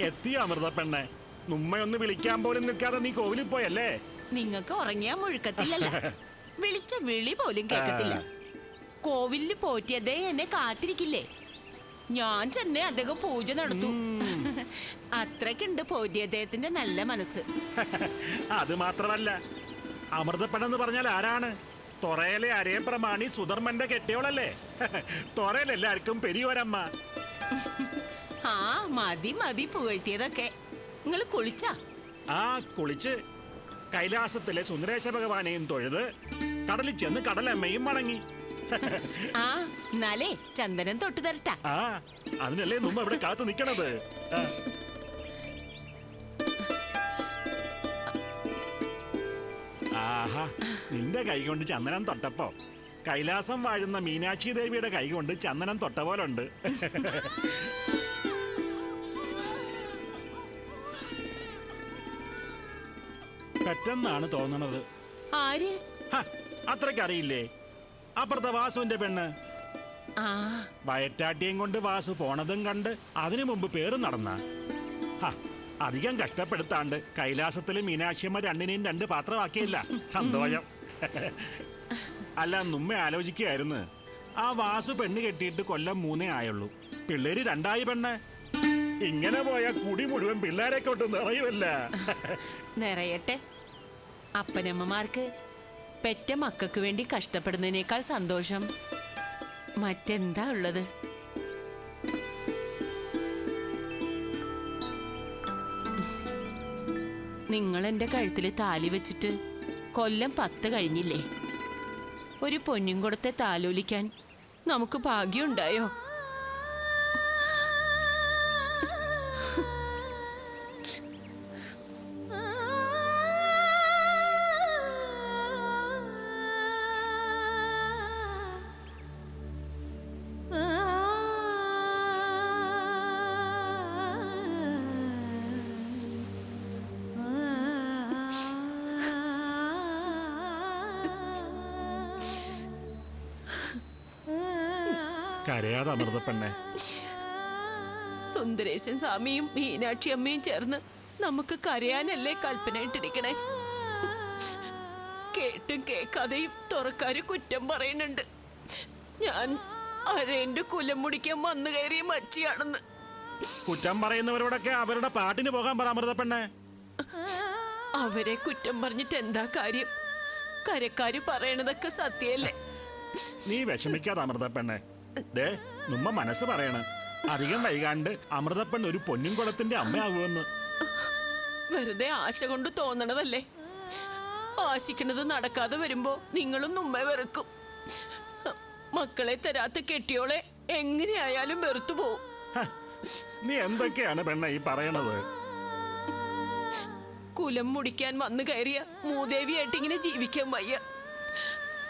എത്തിയ അമൃത പെണ്ണെ, നമ്മയൊന്ന് വിളിക്കാൻ പോലും നിൽക്കാതെ നീ കോവിലിൽ പോയല്ലേ? നിങ്ങൾക്ക് ഉറങ്ങിയാ മുഴുക്കത്തില്ലല്ല. വിളിച്ച വിളി പോലും കേൾക്കത്തില്ല. കോവിലിൽ പോറ്റിയതേ എന്നെ കാത്തിരിക്കില്ലേ? ഞാൻ ചെന്നേ അദ്ദേഹം പൂജ നടത്തും. അത്രക്കുണ്ട് പോറ്റിയദ്ദേഹത്തിന്റെ നല്ല മനസ്സ്. അത് മാത്രമല്ല, അമൃതപ്പെണെന്ന് പറഞ്ഞാൽ ആരാണ്? തൊറയിലെ അരേ പ്രമാണി സുധർമ്മന്റെ കെട്ടിയോളല്ലേ? തൊറയിൽ എല്ലാവർക്കും പെരിയോരമ്മ. ആ മതി മതി പുകഴ്ത്തിയതൊക്കെ. നിങ്ങൾ കുളിച്ചാ? ആ കുളിച്ച് കൈലാസത്തിലെ സുന്ദരേശ ഭഗവാനെയും തൊഴുത് കടലിൽ ചെന്ന് കടലമ്മയും മടങ്ങി. ആ എന്നാലേ ചന്ദനം തൊട്ട് തരട്ടാ. ആ അതിനല്ലേ നമ്മ ഇവിടെ കാത്തു നിക്കണത്. ആഹാ, നിന്റെ കൈ കൊണ്ട് ചന്ദനം തൊട്ടപ്പോ കൈലാസം വാഴുന്ന മീനാക്ഷി ദേവിയുടെ കൈ കൊണ്ട് ചന്ദനം തൊട്ട പോലുണ്ട്. പെട്ടെന്നാണ് തോന്നണത്. ആര്? അത്രക്കറിയില്ലേ? അപ്പുറത്തെ വാസുവിന്റെ പെണ്ണ്. ആ വയറ്റാട്ടിയും കൊണ്ട് വാസു പോണതും കണ്ട് അതിനു മുമ്പ് പേരും നടന്ന. അധികം കഷ്ടപ്പെടുത്താണ്ട് കൈലാസത്തിലെ മീനാക്ഷിയമ്മ രണ്ടിനെയും രണ്ട് പാത്രമാക്കിയില്ല. സന്തോഷം. അല്ല, നമ്മെ ആലോചിക്കുകയായിരുന്നു, ആ വാസു പെണ്ണ് കെട്ടിയിട്ട് കൊല്ലം 3 ആയുള്ളൂ, പിള്ളേര് 2 പെണ്ണ്. ഇങ്ങനെ പോയ കുടി മുഴുവൻ പിള്ളേരെ കൊണ്ട് നിറയുമല്ല. നിറയട്ടെ. അപ്പനമ്മമാർക്ക് പെറ്റ മക്കൾക്ക് വേണ്ടി കഷ്ടപ്പെടുന്നതിനേക്കാൾ സന്തോഷം മറ്റെന്താ ഉള്ളത്? നിങ്ങൾ എൻ്റെ കഴുത്തിൽ താലി വെച്ചിട്ട് കൊല്ലം 10 കഴിഞ്ഞില്ലേ? ഒരു പൊന്നും കൊടുത്തെ താലോലിക്കാൻ നമുക്ക് ഭാഗ്യമുണ്ടായോ? കരയാതെ അമൃതപ്പെണ്ണെ. സുന്ദരേശൻ സ്വാമിയും മീനാക്ഷി അമ്മയും ചേർന്ന് നമുക്ക് കരയാനല്ലേ കൽപ്പന ഇട്ടിരിക്കണേ? കേട്ടും കേൾക്കാതെയും തുറക്കാര് കുറ്റം പറയുന്നുണ്ട് ഞാൻ അരേന്റെ കുലം മുടിക്കാൻ വന്നു കയറിയ മച്ചിയാണെന്ന്. കുറ്റം പറയുന്നവരോടൊക്കെ അവരുടെ പാട്ടിന് പോകാൻ പറ അമൃതപ്പെണ്ണെ. അവരെ കുറ്റം പറഞ്ഞിട്ട് എന്താ കാര്യം? കരക്കാര് പറയണതൊക്കെ സത്യല്ലേ? നീ വിഷമിക്കാതെ അമൃതപ്പെണ്ണെ. ദേ, നമ്മ മനസ്സ് പറയണ അധികം വൈകാണ്ട് അമൃതപ്പെണ്ണ് ഒരു പൊന്നും കുളത്തിന്റെ അമ്മയാവുമെന്ന്. വെറുതെ ആശ കൊണ്ട് തോന്നണതല്ലേ? ആശിക്കണത് നടക്കാതെ വരുമ്പോ നിങ്ങളും മുമ്പേ വെറുക്കും. മക്കളെ തരാത്ത കെട്ടിയോളെ എങ്ങനെയായാലും വെറുത്തു പോവും. നീ എന്തൊക്കെയാണ് പെണ്ണ ഈ പറയണത്? കുലം മുടിക്കാൻ വന്നു കയറിയ മൂദേവിയായിട്ട് ഇങ്ങനെ ജീവിക്കാൻ വയ്യ.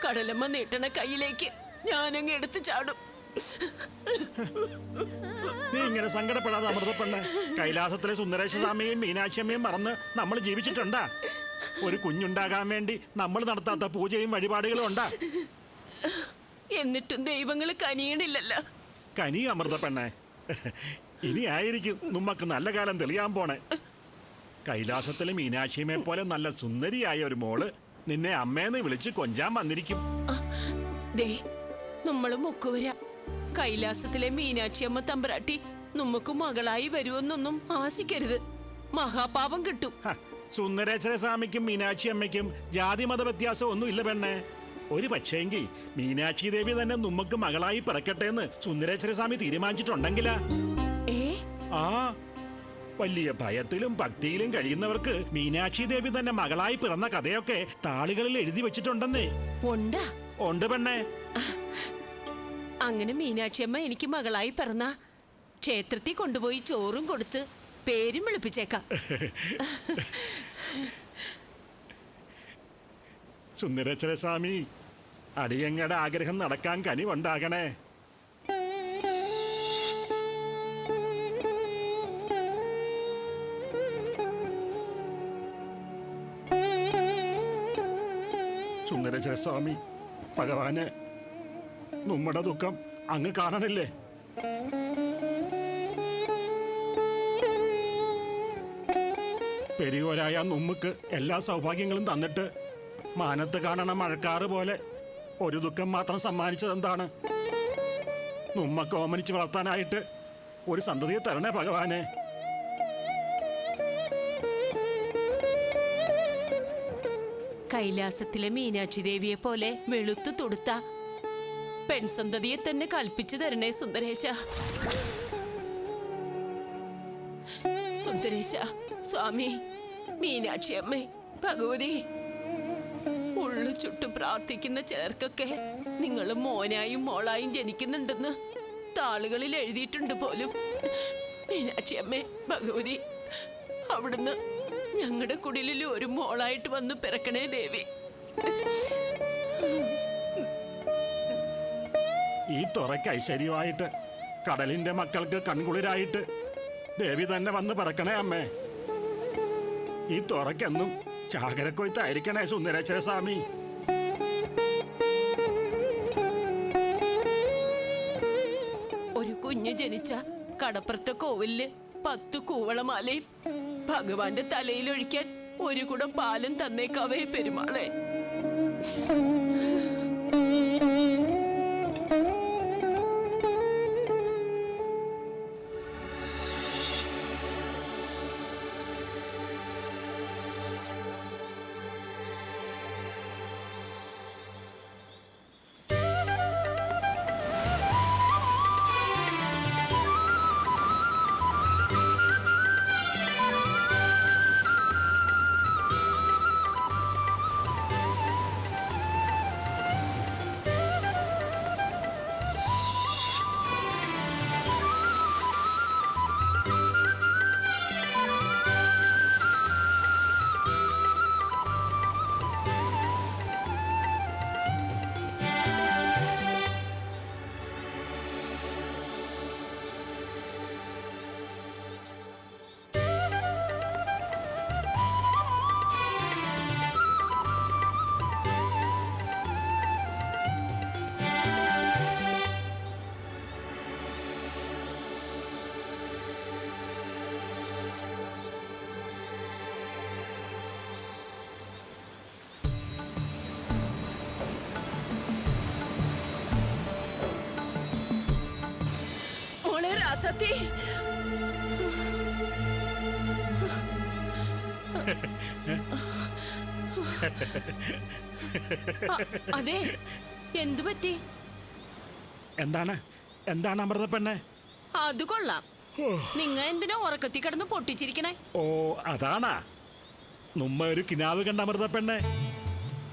കടലമ്മ നീട്ടണ കയ്യിലേക്ക് ഞാനങ്ങ് എടുത്ത് ചാടും. നീ ഇങ്ങനെ സങ്കടപ്പെടാതെ അമൃതപ്പെണ്ണ്. കൈലാസത്തിലെ സുന്ദരേശ സ്വാമിയെയും മീനാക്ഷിയമ്മയും മറന്ന് നമ്മൾ ജീവിച്ചിട്ടുണ്ടാ? ഒരു കുഞ്ഞുണ്ടാകാൻ വേണ്ടി നമ്മൾ നടത്താത്ത പൂജയും വഴിപാടുകളും ഉണ്ടാ? എന്നിട്ടും ദൈവങ്ങൾ കനിയണില്ലല്ലോ. കനി അമൃതപ്പെണ്ണെ, ഇനി ആയിരിക്കും നമ്മക്ക് നല്ല കാലം തെളിയാൻ പോണേ. കൈലാസത്തിലെ മീനാക്ഷിയമ്മയെ പോലെ നല്ല സുന്ദരിയായ ഒരു മോള് നിന്നെ അമ്മേന്ന് വിളിച്ച് കൊഞ്ചാൻ വന്നിരിക്കും. നമ്മള് മുക്കുവര കൈലാസത്തിലെ മീനാക്ഷി അമ്മ തമ്പരാട്ടി നമുക്ക് മകളായി വരുമെന്നൊന്നും ആശിക്കരുത്. മഹാപാപം കിട്ടും. സുന്ദരേശ്വര സ്വാമിക്കും മീനാക്ഷി അമ്മയ്ക്കും ജാതി മത വ്യത്യാസം ഒന്നും ഇല്ല പെണ്ണെ. ഒരു പക്ഷേങ്കി മീനാക്ഷി ദേവി തന്നെ നമുക്ക് മകളായി പിറക്കട്ടെ എന്ന് സുന്ദരേശ്വര സ്വാമി തീരുമാനിച്ചിട്ടുണ്ടെങ്കിലാ. ആ വലിയ ഭയത്തിലും ഭക്തിയിലും കഴിയുന്നവർക്ക് മീനാക്ഷി ദേവി തന്നെ മകളായി പിറന്ന കഥയൊക്കെ താളുകളിൽ എഴുതി വെച്ചിട്ടുണ്ടെന്നേ. ഉണ്ട് പെണ്ണെ. അങ്ങനെ മീനാക്ഷി അമ്മ എനിക്ക് മകളായി പിറന്ന ക്ഷേത്രത്തിൽ കൊണ്ടുപോയി ചോറും കൊടുത്ത് പേരും വിളിപ്പിച്ചേക്കാം. സുന്ദരേശ്വര സ്വാമി, അടിയങ്ങയുടെ ആഗ്രഹം നടക്കാൻ കനിവുണ്ടാകണേ. സുന്ദരേശ്വര സ്വാമി ഭഗവാനെ, നമ്മുടെ ദുഃഖം അങ്ങ് കാണണില്ലേ? പെരിയോരായ നമുക്ക് എല്ലാ സൗഭാഗ്യങ്ങളും തന്നിട്ട് മാനത്ത് കാണണ മഴക്കാറ് പോലെ ഒരു ദുഃഖം മാത്രം സമ്മാനിച്ചതെന്താണ്? നമ്മക്ക് ഓമനിച്ച് വളർത്താനായിട്ട് ഒരു സന്തതിയെ തരണേ ഭഗവാനെ. കൈലാസത്തിലെ മീനാക്ഷി ദേവിയെ പോലെ വെളുത്തു തൊടുത്ത പെൺസന്തതിയെ തന്നെ കൽപ്പിച്ചു തരണേ സുന്ദരേശ. സുന്ദരേശ, സ്വാമി, മീനാക്ഷി അമ്മേ, ഭഗവതി, ഉള്ളു ചുട്ടു പ്രാർത്ഥിക്കുന്ന ചിലർക്കൊക്കെ നിങ്ങൾ മോനായും മോളായും ജനിക്കുന്നുണ്ടെന്ന് താളുകളിൽ എഴുതിയിട്ടുണ്ട് പോലും. മീനാക്ഷി അമ്മേ, ഭഗവതി, അവിടുന്ന് ഞങ്ങളുടെ കുടിലിൽ ഒരു മോളായിട്ട് വന്ന് പിറക്കണേ ദേവി. ഈ തുറയ്ക്ക് ഐശ്വര്യമായിട്ട് കടലിന്റെ മക്കൾക്ക് കൺകുളിരായിട്ട് ദേവി തന്നെ വന്ന് പിറക്കണേ അമ്മേ. ഈ തുറക്കെന്നും ചാകരക്കൊയ്ത്തായിരിക്കണേ സുന്ദരേശ്വര സ്വാമി. ഒരു കുഞ്ഞ് ജനിച്ച കടപ്പുറത്തെ കോവിലില് 10 കൂവളമാലയും ഭഗവാന്റെ തലയിലൊഴിക്കാൻ ഒരു കുടം പാലും തന്നേക്കാവേ പെരുമാളെ. സത്യ, അതെ, എന്തു പറ്റി? എന്താണ് എന്താണ് അമൃത പെണ്ണെ? അത് കൊള്ളാം. നിങ്ങ എന്തിനാ ഉറക്കത്തി കിടന്ന് പൊട്ടിച്ചിരിക്കണേ? ഓ, അതാണാ നമ്മ ഒരു കിനാവ് കണ്ട അമൃത പെണ്ണെ.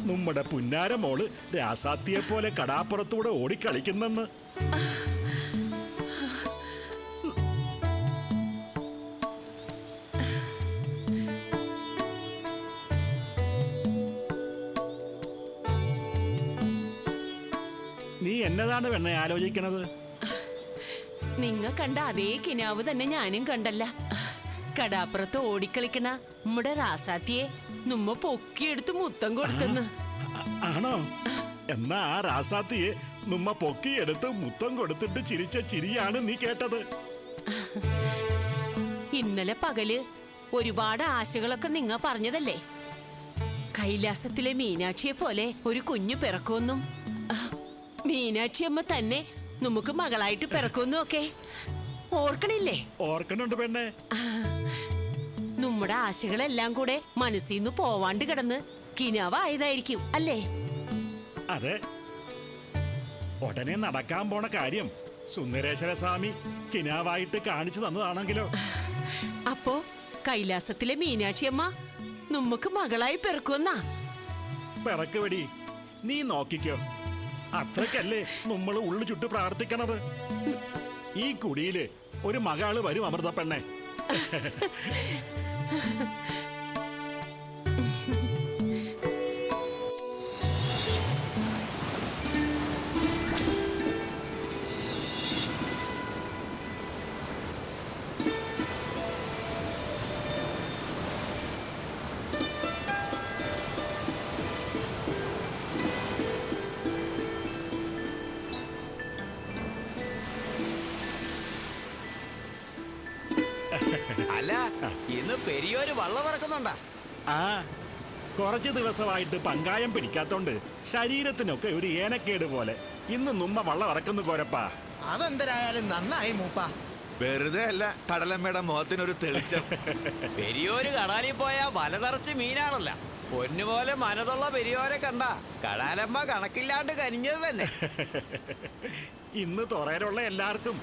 നമ്മുടെ പുന്നാര മോള് രാസാത്തിയെ പോലെ കടാപ്പുറത്തൂടെ ഓടിക്കളിക്കുന്നെന്ന്. നീ എന്നതാണ് പെണ്ണെ ആലോചിക്കണത്? നിങ്ങ കണ്ട അതേ കിനാവ് തന്നെ ഞാനും കണ്ടല്ല. കടാപ്പുറത്ത് ഓടിക്കളിക്കണ നമ്മുടെ റാസാത്തിയെ നമ്മ പൊക്കിയെടുത്ത് മുത്തം കൊടുത്തെന്ന്. ആണോ? എന്നാ ആ റാസാത്തിയെ നമ്മ പൊക്കിയെടുത്ത് മുത്തം കൊടുത്തിട്ട് ചിരിച്ച ചിരിയാണ് നീ കേട്ടത്. ഇന്നലെ പകല് ഒരുപാട് ആശകളൊക്കെ നിങ്ങ പറഞ്ഞതല്ലേ? കൈലാസത്തിലെ മീനാക്ഷിയെ പോലെ ഒരു കുഞ്ഞു പിറക്കുമെന്നും മീനാക്ഷി അമ്മ തന്നെ നമുക്ക് മകളായിട്ട് പിറക്കുമെന്നും ഒക്കെ ഓർക്കണില്ലേ? ഓർക്കണുണ്ട് പെണ്ണെ. നമ്മുടെ ആശകളെല്ലാം കൂടെ മനസ്സിന്ന് പോവാണ്ട് കിടന്ന് കിനാവായതായിരിക്കും അല്ലേ? അതെ, ഉടനെ നടക്കാൻ പോണ കാര്യം സുന്ദരേശ്വര സ്വാമി കിനാവായിട്ട് കാണിച്ചു തന്നതാണെങ്കിലോ? അപ്പോ കൈലാസത്തിലെ മീനാക്ഷി അമ്മ നമുക്ക് മകളായി പിറക്കുമെന്നാ? പിറക്കുവടി, നീ നോക്കിക്കോ. അത്രക്കല്ലേ നമ്മൾ ഉള്ളു ചുട്ട് പ്രാർത്ഥിക്കണത്. ഈ കുടിയില് ഒരു മകള് വരും അമൃത പെണ്ണെ. അല്ല, ഇന്ന് പെരിയോര് വള്ളം ഇറക്കുന്നുണ്ടാ? ആ കുറച്ച് ദിവസമായിട്ട് പങ്കായം പിടിക്കാത്തോണ്ട് ശരീരത്തിനൊക്കെ ഒരു ഏനക്കേട് പോലെ. ഇന്ന് നുമ്മ വള്ളം ഇറക്കുന്നു കോരപ്പാ. അതെന്തരായാലും നന്നായി മൂപ്പ. വെറുതെ അല്ല കടലമ്മയുടെ മുഖത്തിനൊരു തെളിച്ചം. പെരിയോര് കടാലിൽ പോയാ വല നിറച്ച് മീനാണല്ല. പൊന്നുപോലെ മനതുള്ള പെരിയോരെ കണ്ട കടാലമ്മ കണക്കില്ലാണ്ട് കരിഞ്ഞത് തന്നെ. ഇന്ന് തുറയിലുള്ള എല്ലാവർക്കും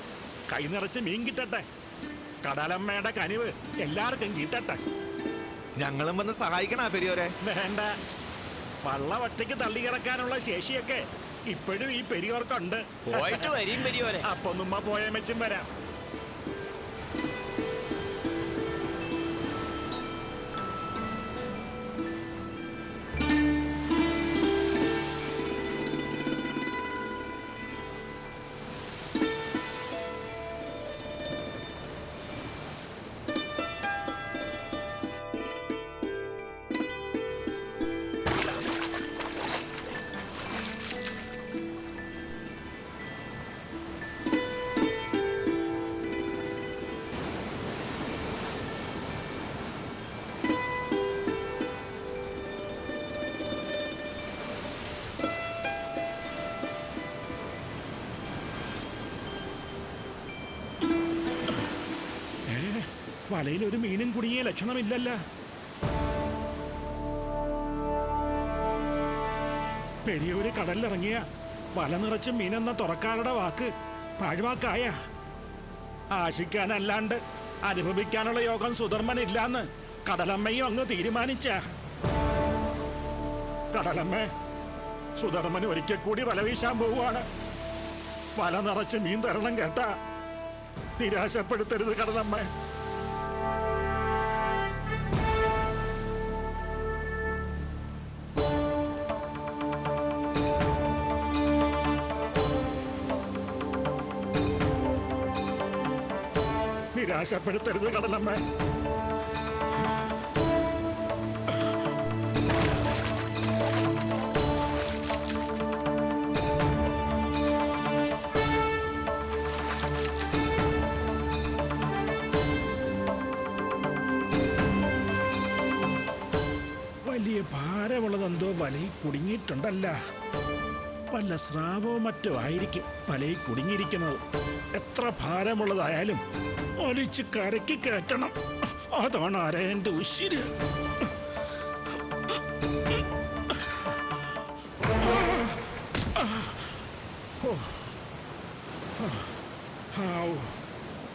കൈ നിറച്ച് മീൻ കിട്ടട്ടെ. കടലമ്മയുടെ കനിവ് എല്ലാവർക്കും കിട്ടട്ടെ. ഞങ്ങളും വന്ന് സഹായിക്കണ പെരിയോരെ. വേണ്ട, വള്ളം ഒറ്റയ്ക്ക് തള്ളിയിറക്കാനുള്ള ശേഷിയൊക്കെ ഇപ്പോഴും ഈ പെരിയോർക്കുണ്ട്. പോയിട്ട് വരീം പെരിയോരെ. അപ്പൊ നമ്മ പോയ മെച്ചും വരാം. വലയിൽ ഒരു മീനും കുടുങ്ങിയ ലക്ഷണമില്ലല്ല. പെരിയൊരു കടലിലിറങ്ങിയ വല നിറച്ച് മീനെന്ന തുറക്കാരുടെ വാക്ക് പാഴ്വാക്കായ. ആശിക്കാനല്ലാണ്ട് അനുഭവിക്കാനുള്ള യോഗം സുധർമ്മൻ ഇല്ലാന്ന് കടലമ്മയും അങ്ങ് തീരുമാനിച്ച. കടലമ്മ, സുധർമ്മൻ ഒരിക്കൽ കൂടി വല വീശാൻ പോവുകയാണ്. വല നിറച്ച് മീൻ തരണം കേട്ടാ. നിരാശപ്പെടുത്തരുത് കടലമ്മ. നിരാശപ്പെടുത്തരുത് കടലമ്മ. വലിയ ഭാരമുള്ളതെന്തോ വലയിൽ കുടുങ്ങിയിട്ടുണ്ടല്ല. വല്ല സ്രാവോ മറ്റോ ആയിരിക്കും വലയിൽ കുടുങ്ങിയിരിക്കുന്നത്. എത്ര ഭാരമുള്ളതായാലും ഒലിച്ച് കരയ്ക്ക് കയറ്റണം. അതാണ് ആരേന്റെ ഉശിര്.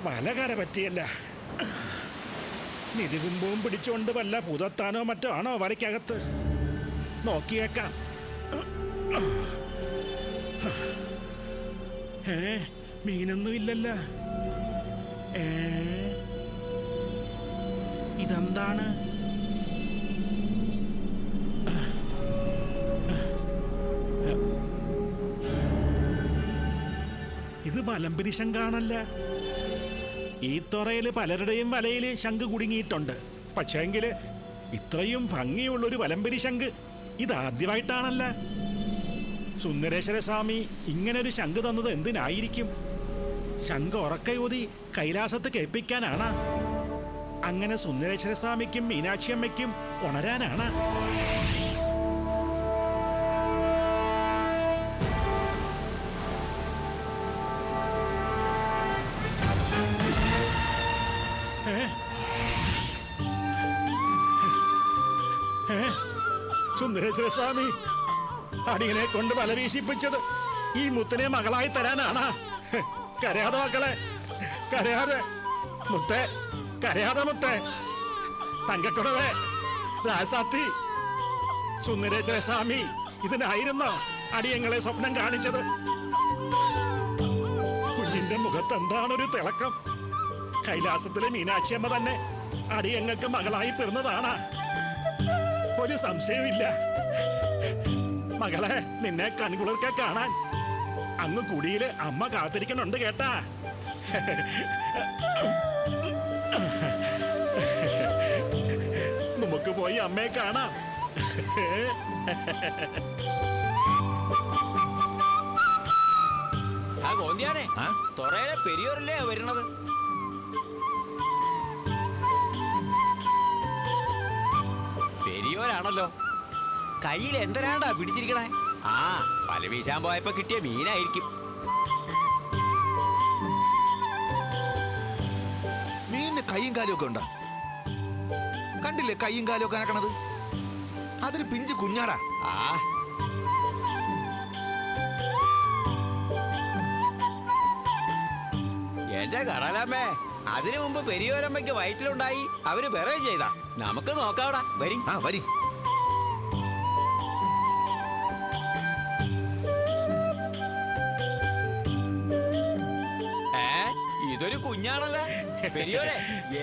വല കര പറ്റിയല്ല. നിരുകുമ്പവും പിടിച്ചുകൊണ്ട് വല്ല പുതത്താനോ മറ്റോ ആണോ വലയ്ക്കകത്ത്? നോക്കിയേക്കാം. മീനൊന്നും ഇല്ലല്ല. ഇതെന്താണ്? ഇത് വലമ്പിരി ശങ്കാണല്ല. ഈ തുറയില് പലരുടെയും വലയില് ശംഖ് കുടുങ്ങിയിട്ടുണ്ട്. പക്ഷേങ്കില് ഇത്രയും ഭംഗിയുള്ളൊരു വലമ്പിരി ശംഖ് ഇതാദ്യമായിട്ടാണല്ല. സുന്ദരേശ്വര സ്വാമി ഇങ്ങനൊരു ശംഖ് തന്നത് എന്തിനായിരിക്കും? ശംഖ് ഉറക്കയൂതി കൈലാസത്ത് കേൾപ്പിക്കാനാണ്? അങ്ങനെ സുന്ദരേശ്വര സ്വാമിക്കും മീനാക്ഷിയമ്മയ്ക്കും ഉണരാനാണ്? സുന്ദരേശ്വര സ്വാമി അടിയനെ കൊണ്ട് വല വീശിപ്പിച്ചത് ഈ മുത്തിനെ മകളായി തരാനാണ്. കരയാതെ മക്കളെ, കരയാതെ. മുത്തേ, കരയാതെ മുത്തേ. തങ്കക്കുടവേ, രാസാത്തി, സുന്ദരേശ്വര സ്വാമി ഇതിനായിരുന്നോ അടിയങ്ങളെ സ്വപ്നം കാണിച്ചത്? കുഞ്ഞിന്റെ മുഖത്ത് എന്താണൊരു തിളക്കം. കൈലാസത്തിലെ മീനാക്ഷിയമ്മ തന്നെ അടിയങ്ങൾക്ക് മകളായി പിറന്നതാണ്. ഒരു സംശയമില്ല. മകളെ, നിന്നെ കൺകുളിർക്കെ കാണാൻ അങ്ങ് കുടിയില് അമ്മ കാത്തിരിക്കണുണ്ട് കേട്ടാ. നമുക്ക് പോയി അമ്മയെ കാണാം. ആ ഗോന്തിയാനെ, തുറയിലെ പെരിയോരല്ലേ വരുന്നത്? ആണല്ലോ. കയ്യിൽ എന്തരാണ്ടാ പിടിച്ചിരിക്കണേ? ആ, വല വീശാൻ പോയപ്പോ കിട്ടിയ മീനായിരിക്കും. മീനിന് കൈയും കാലും ഒക്കെ ഉണ്ടോ? കണ്ടില്ലേ കൈയും കാലും ഒക്കെ അനക്കണത്? അതൊരു പിഞ്ചു കുഞ്ഞാടാ. ആ, എന്റെ കടലമ്മേ, അതിനു മുമ്പ് പെരിയോരമ്മയ്ക്ക് വയറ്റിലുണ്ടായി അവര് വേറെ ചെയ്താ. നമുക്ക് നോക്കാവടാ, വരി. ആ വരി. ഇതൊരു കുഞ്ഞാണല്ലേ? പെരിയോരെ,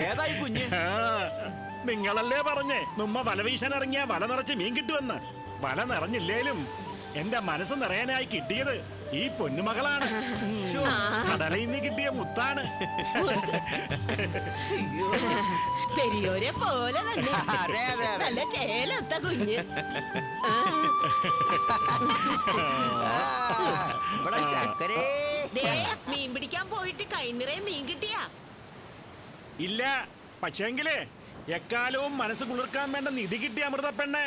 ഏതായി കുഞ്ഞ്? ആ, നിങ്ങളല്ലേ പറഞ്ഞേ നമ്മ വല വീശാൻ ഇറങ്ങിയ വല നിറച്ച് മീൻ കിട്ടുമെന്ന്. വല നിറഞ്ഞില്ലേലും എന്റെ മനസ്സ് നിറയാനായി കിട്ടിയത് ഈ പൊന്നുമകളാണ്. കടലയിൽ നിന്ന് കിട്ടിയ മുത്താണ്. പെരിയോരെ പോലെ തന്നെ അതെ അതെ അതെ. നല്ല ചേലൊത്ത കുഞ്ഞ്. ഇവിടെ ചക്കരേ. ദേ, മീൻ പിടിക്കാൻ പോയിട്ട് കൈ നിറയെ മീൻ കിട്ടിയാ? ഇല്ല, പക്ഷേങ്കിലേ എക്കാലവും മനസ്സ് കുളിർക്കാൻ വേണ്ട നിധി കിട്ടിയ അമൃത പെണ്ണെ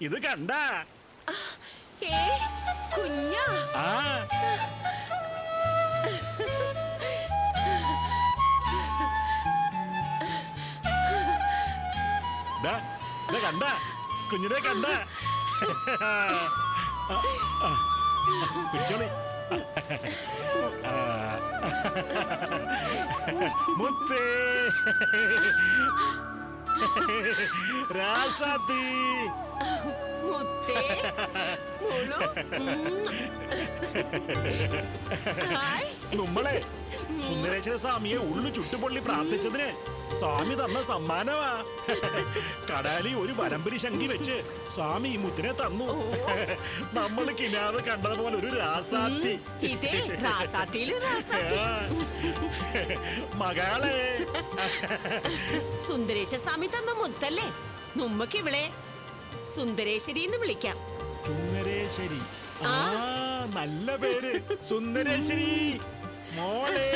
ഇത് കണ്ട. ഏ, കുഞ്ഞാ? ആ, ദാ, ദാ കണ്ട കുഞ്ഞിനെ കണ്ട. പിടിച്ചോളി. മുത്തേ രാസാത്തി. മുത്തേ, മുളു. ഹായ്. നമ്മളെ സുന്ദരേശ്വര സ്വാമിയെ ഉള്ളു ചുട്ടുപൊള്ളി പ്രാർത്ഥിച്ചതിന് സ്വാമി തന്ന സമ്മാനമാ. കടാലി ഒരു വരമ്പരി ശങ്കി വെച്ച് സ്വാമി ഈ മുത്തിനെ തന്നു. നമ്മൾ കിനാവ് കണ്ടതുപോലെ ഒരു രാസാത്തി. ഇതേ റാസാത്തിയില് റാസാത്തി. മകളെ സുന്ദരേശ സ്വാമി തന്ന മുത്തല്ലേ? നമ്മക്ക് ഇവളെ സുന്ദരേശ്വരി എന്ന് വിളിക്കാം. സുന്ദരേശ്വരി. ആ, നല്ല പേര് സുന്ദരേശ്വരി മോളെ.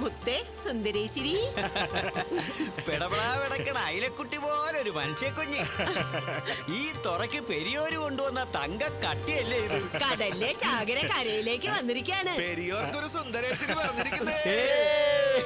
മുത്തേ, സുന്ദരേശ്വരി. പിടപെടാ പിടക്കണ അയിലക്കുട്ടി പോലെ ഒരു മനുഷ്യക്കുഞ്ഞ്. ഈ തുറക്ക് പെരിയോര് കൊണ്ടുവന്ന തങ്ക കട്ടിയല്ലേ ഇത്? കടലിലെ ചാകര കരയിലേക്ക് വന്നിരിക്കാണ്. പെരിയോർക്കൊരു സുന്ദരേശ്വരി പറഞ്ഞിരിക്കുന്നേ. ഏയ്!